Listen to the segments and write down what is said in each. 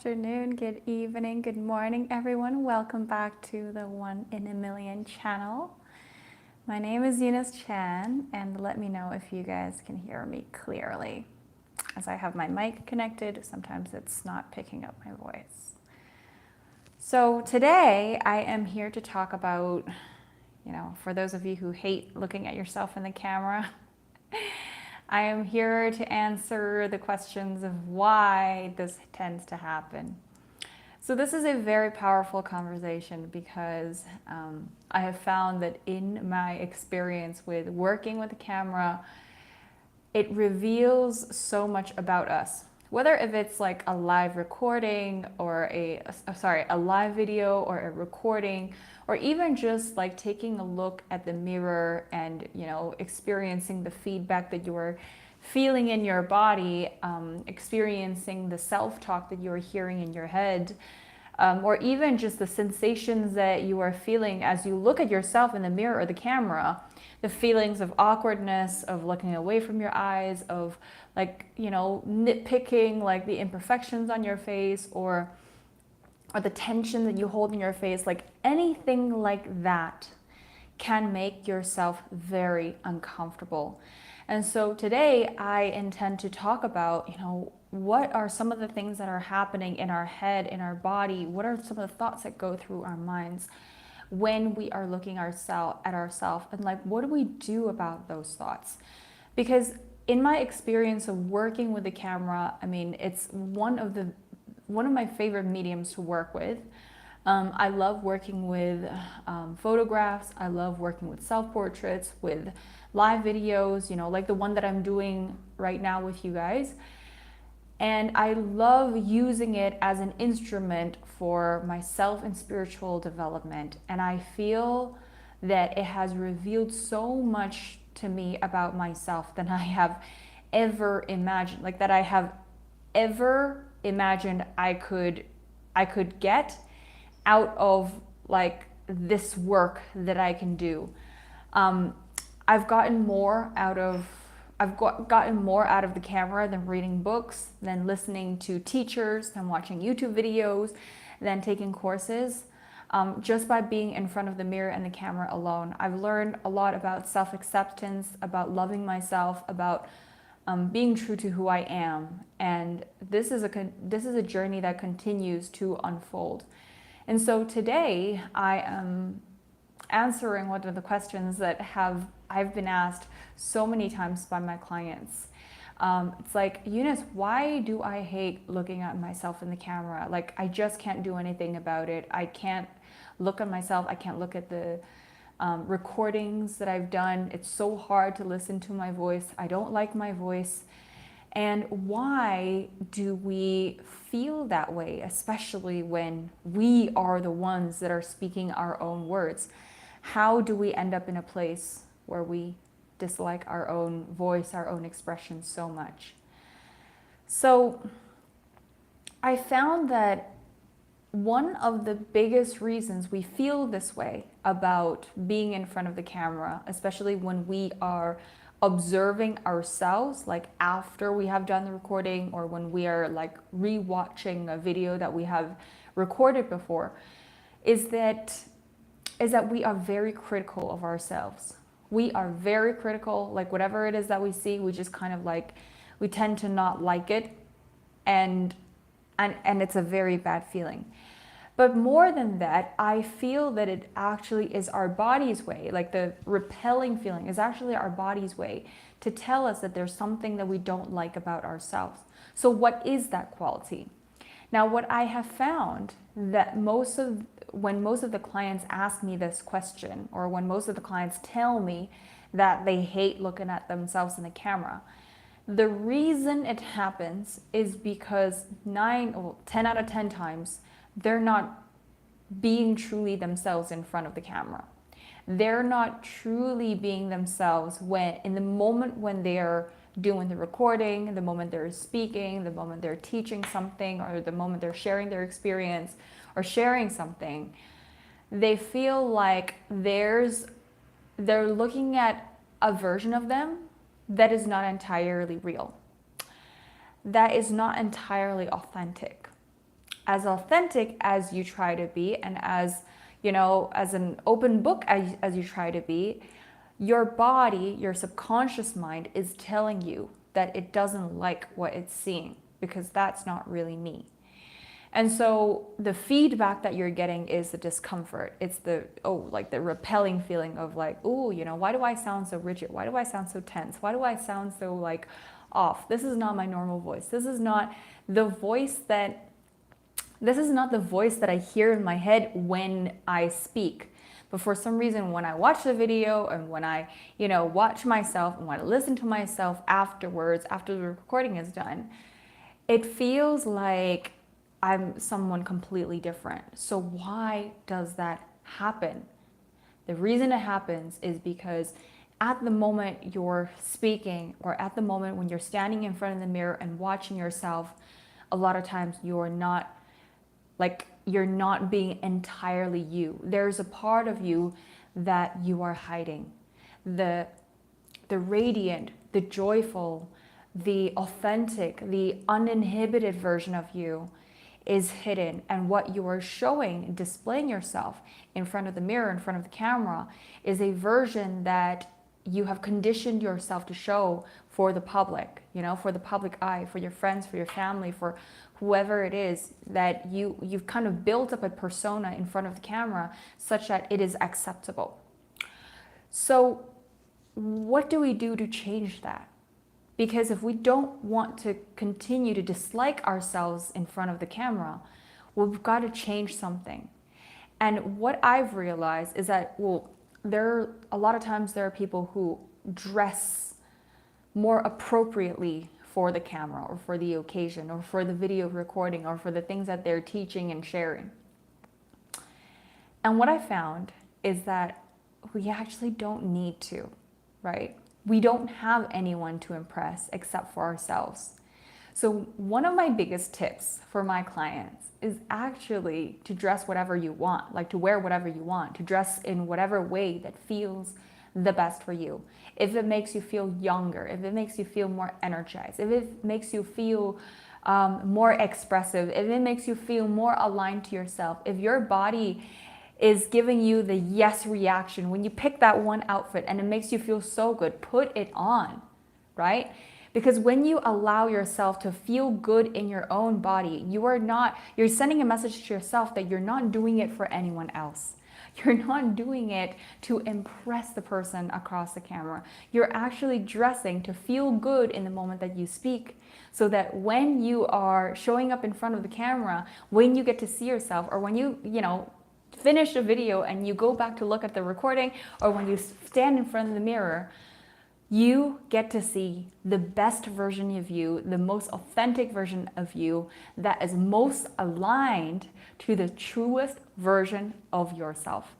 afternoon, good evening, good morning, everyone. Welcome back to the One in a Million channel. My name is Eunice Chan, and let me know if you guys can hear me clearly. As I have my mic connected, sometimes it's not picking up my voice. So today I am here to talk about, for those of you who hate looking at yourself in the camera, I am here to answer the questions of why this tends to happen. So this is a very powerful conversation because I have found that in my experience with working with the camera, it reveals so much about us. Whether if it's like a live recording or a live video or a recording, or even just like taking a look at the mirror and, experiencing the feedback that you are feeling in your body, experiencing the self-talk that you are hearing in your head, or even just the sensations that you are feeling as you look at yourself in the mirror or the camera, the feelings of awkwardness, of looking away from your eyes, of nitpicking like the imperfections on your face, or the tension that you hold in your face, like anything like that can make yourself very uncomfortable. And so today I intend to talk about, what are some of the things that are happening in our head, in our body? What are some of the thoughts that go through our minds when we are looking at ourselves, and what do we do about those thoughts? Because in my experience of working with the camera, it's one of my favorite mediums to work with. I love working with photographs. I love working with self-portraits, with live videos, like the one that I'm doing right now with you guys. And I love using it as an instrument for myself and spiritual development. And I feel that it has revealed so much to me about myself than I have ever imagined. That I have ever imagined I could get out of this work that I can do. I've gotten more out of the camera than reading books, than listening to teachers, than watching YouTube videos, than taking courses. Just by being in front of the mirror and the camera alone, I've learned a lot about self-acceptance, about loving myself, about being true to who I am. And this is a journey that continues to unfold. And so today I am answering one of the questions that I've been asked so many times by my clients. It's like, Eunice, why do I hate looking at myself in the camera? I just can't do anything about it. I can't look at myself. I can't look at the recordings that I've done. It's so hard to listen to my voice. I don't like my voice. And why do we feel that way, especially when we are the ones that are speaking our own words? How do we end up in a place where we dislike our own voice, our own expression so much? So I found that one of the biggest reasons we feel this way about being in front of the camera, especially when we are observing ourselves, after we have done the recording, or when we are re-watching a video that we have recorded before, is that we are very critical of ourselves. We are very critical, whatever it is that we see, we just kind of we tend to not like it, and it's a very bad feeling. But more than that, I feel that it actually is our body's way, the repelling feeling is actually our body's way to tell us that there's something that we don't like about ourselves. So what is that quality? Now, what I have found that when most of the clients ask me this question, or when most of the clients tell me that they hate looking at themselves in the camera, the reason it happens is because 10 out of 10 times, they're not being truly themselves in front of the camera. They're not truly being themselves in the moment when they're doing the recording, the moment they're speaking, the moment they're teaching something, or the moment they're sharing their experience or sharing something. They feel like they're looking at a version of them that is not entirely real, that is not entirely authentic. as authentic as you try to be, and as, you know, as an open book as you try to be, your body, your subconscious mind is telling you that it doesn't like what it's seeing, because that's not really me. And so the feedback that you're getting is the discomfort. It's the, like the repelling feeling of like, oh, you know, why do I sound so rigid? Why do I sound so tense? Why do I sound so like off? This is not my normal voice. This is not the voice that I hear in my head when I speak. But for some reason, when I watch the video and when I, you know, watch myself and when I listen to myself afterwards, after the recording is done, it feels like I'm someone completely different. So why does that happen? The reason it happens is because at the moment you're speaking, or at the moment when you're standing in front of the mirror and watching yourself, a lot of times you're not being entirely you. There's a part of you that you are hiding. The radiant, the joyful, the authentic, the uninhibited version of you is hidden. And what you are showing, displaying yourself in front of the mirror, in front of the camera, is a version that you have conditioned yourself to show for the public, you know, for the public eye, for your friends, for your family, for whoever it is, that you've kind of built up a persona in front of the camera such that it is acceptable. So what do we do to change that? Because if we don't want to continue to dislike ourselves in front of the camera, we've got to change something. And what I've realized is that, a lot of times there are people who dress more appropriately for the camera or for the occasion or for the video recording or for the things that they're teaching and sharing. And what I found is that we actually don't need to, right? We don't have anyone to impress except for ourselves. So one of my biggest tips for my clients is actually to dress whatever you want, like to wear whatever you want, to dress in whatever way that feels the best for you. If it makes you feel younger, if it makes you feel more energized, if it makes you feel more expressive, if it makes you feel more aligned to yourself, if your body is giving you the yes reaction when you pick that one outfit and it makes you feel so good, put it on, right? Because when you allow yourself to feel good in your own body, you're sending a message to yourself that you're not doing it for anyone else. You're not doing it to impress the person across the camera. You're actually dressing to feel good in the moment that you speak, so that when you are showing up in front of the camera, when you get to see yourself, or when you finish a video and you go back to look at the recording, or when you stand in front of the mirror, you get to see the best version of you, the most authentic version of you that is most aligned to the truest version of yourself.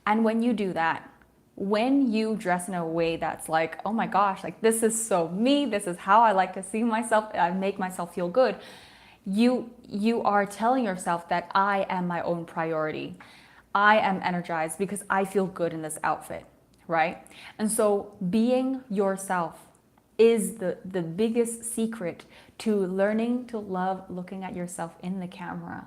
And when you do that, when you dress in a way that's like, oh my gosh, like this is so me, this is how I like to see myself, I make myself feel good, you are telling yourself that I am my own priority. I am energized because I feel good in this outfit, right? And so being yourself is the biggest secret to learning to love looking at yourself in the camera.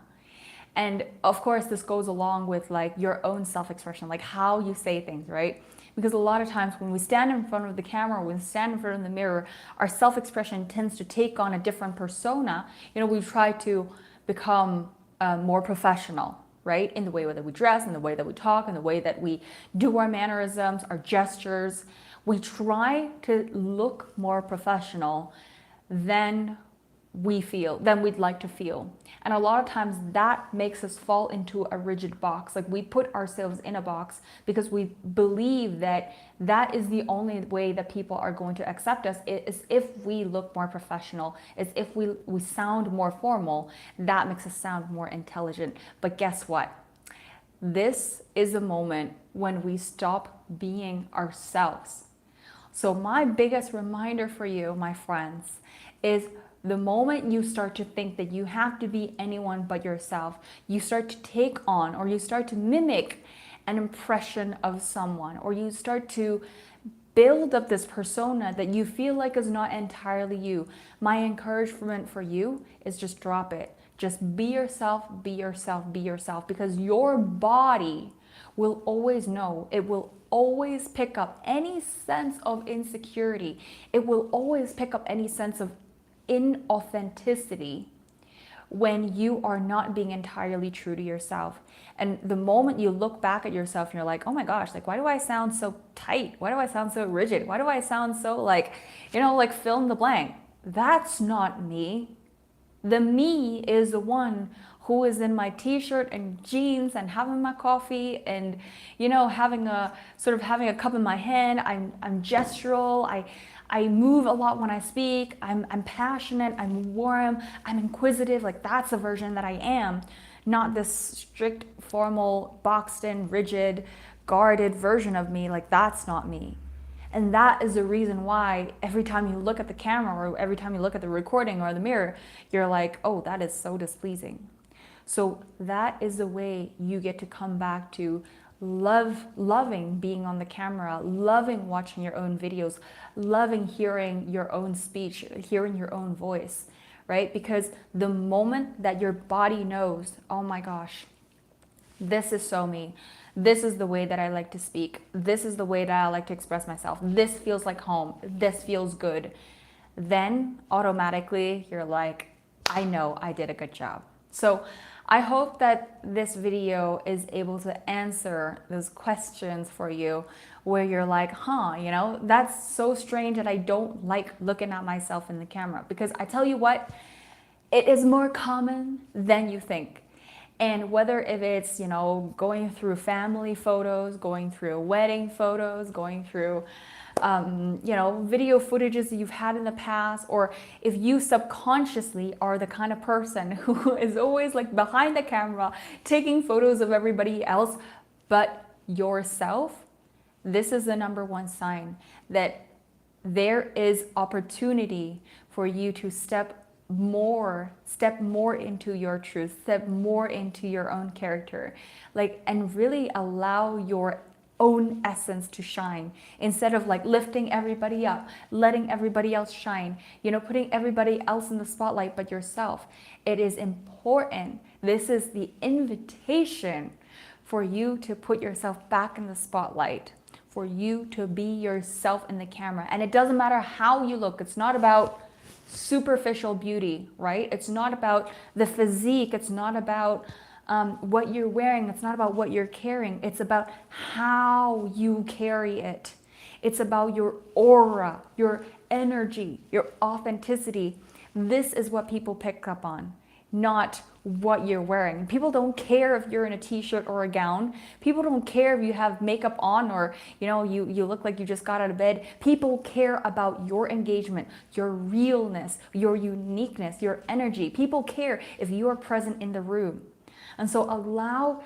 And of course, this goes along with like your own self-expression, like how you say things, right? Because a lot of times when we stand in front of the camera, when we stand in front of the mirror, our self-expression tends to take on a different persona. We try to become more professional, right? In the way that we dress, in the way that we talk, in the way that we do our mannerisms, our gestures. We try to look more professional than we'd like to feel. And a lot of times that makes us fall into a rigid box. Like we put ourselves in a box because we believe that that is the only way that people are going to accept us, is if we look more professional, is if we sound more formal. That makes us sound more intelligent. But guess what? This is a moment when we stop being ourselves. So my biggest reminder for you, my friends, is the moment you start to think that you have to be anyone but yourself, you start to take on, or you start to mimic an impression of someone, or you start to build up this persona that you feel like is not entirely you. My encouragement for you is just drop it. Just be yourself, be yourself, be yourself, because your body will always know. It will always pick up any sense of insecurity. It will always pick up any sense of inauthenticity when you are not being entirely true to yourself. And the moment you look back at yourself and you're like, oh my gosh, like, why do I sound so tight? Why do I sound so rigid? Why do I sound so like, like fill in the blank? That's not me. The me is the one who is in my t-shirt and jeans and having my coffee and, having a cup in my hand. I'm gestural. I move a lot when I speak. I'm passionate. I'm warm. I'm inquisitive. Like, that's the version that I am, not this strict, formal, boxed in, rigid, guarded version of me. Like, that's not me. And that is the reason why every time you look at the camera or every time you look at the recording or the mirror, you're like, oh, that is so displeasing. So that is the way you get to come back to loving being on the camera, loving watching your own videos, loving hearing your own speech, hearing your own voice, right? Because the moment that your body knows, oh my gosh, this is so me. This is the way that I like to speak. This is the way that I like to express myself. This feels like home. This feels good. Then automatically you're like, I know I did a good job. So I hope that this video is able to answer those questions for you where you're like, that's so strange that I don't like looking at myself in the camera. Because I tell you what, it is more common than you think. And whether if it's, going through family photos, going through wedding photos, going through, video footages that you've had in the past, or if you subconsciously are the kind of person who is always like behind the camera, taking photos of everybody else but yourself, this is the number one sign that there is opportunity for you to step more into your truth, step more into your own character, and really allow your own essence to shine, instead of lifting everybody up, letting everybody else shine, putting everybody else in the spotlight but yourself. It is important. This is the invitation for you to put yourself back in the spotlight, for you to be yourself in the camera. And it doesn't matter how you look. It's not about superficial beauty, right? It's not about the physique. It's not about what you're wearing. It's not about what you're carrying. It's about how you carry it. It's about your aura, your energy, your authenticity. This is what people pick up on, not what you're wearing. People don't care if you're in a t-shirt or a gown. People don't care if you have makeup on or you look like you just got out of bed. People care about your engagement, your realness, your uniqueness, your energy. People care if you are present in the room. And so allow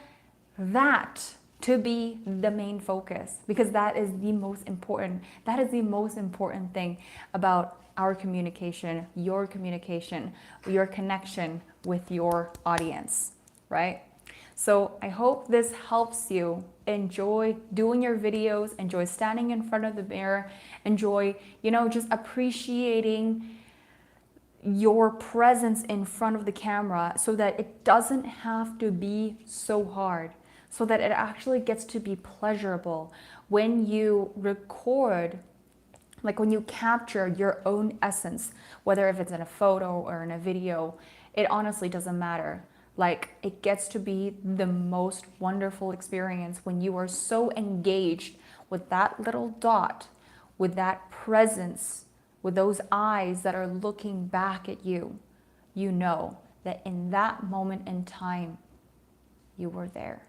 that to be the main focus, because that is the most important. That is the most important thing about our communication, your connection with your audience, right? So I hope this helps you enjoy doing your videos, enjoy standing in front of the mirror, enjoy, just appreciating your presence in front of the camera, so that it doesn't have to be so hard, so that it actually gets to be pleasurable when you record, when you capture your own essence, whether if it's in a photo or in a video. It honestly doesn't matter. It gets to be the most wonderful experience when you are so engaged with that little dot, with that presence, with those eyes that are looking back at you. You know that in that moment in time, you were there.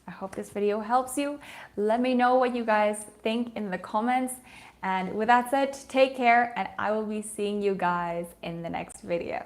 I hope this video helps you. Let me know what you guys think in the comments. And with that said, take care, and I will be seeing you guys in the next video.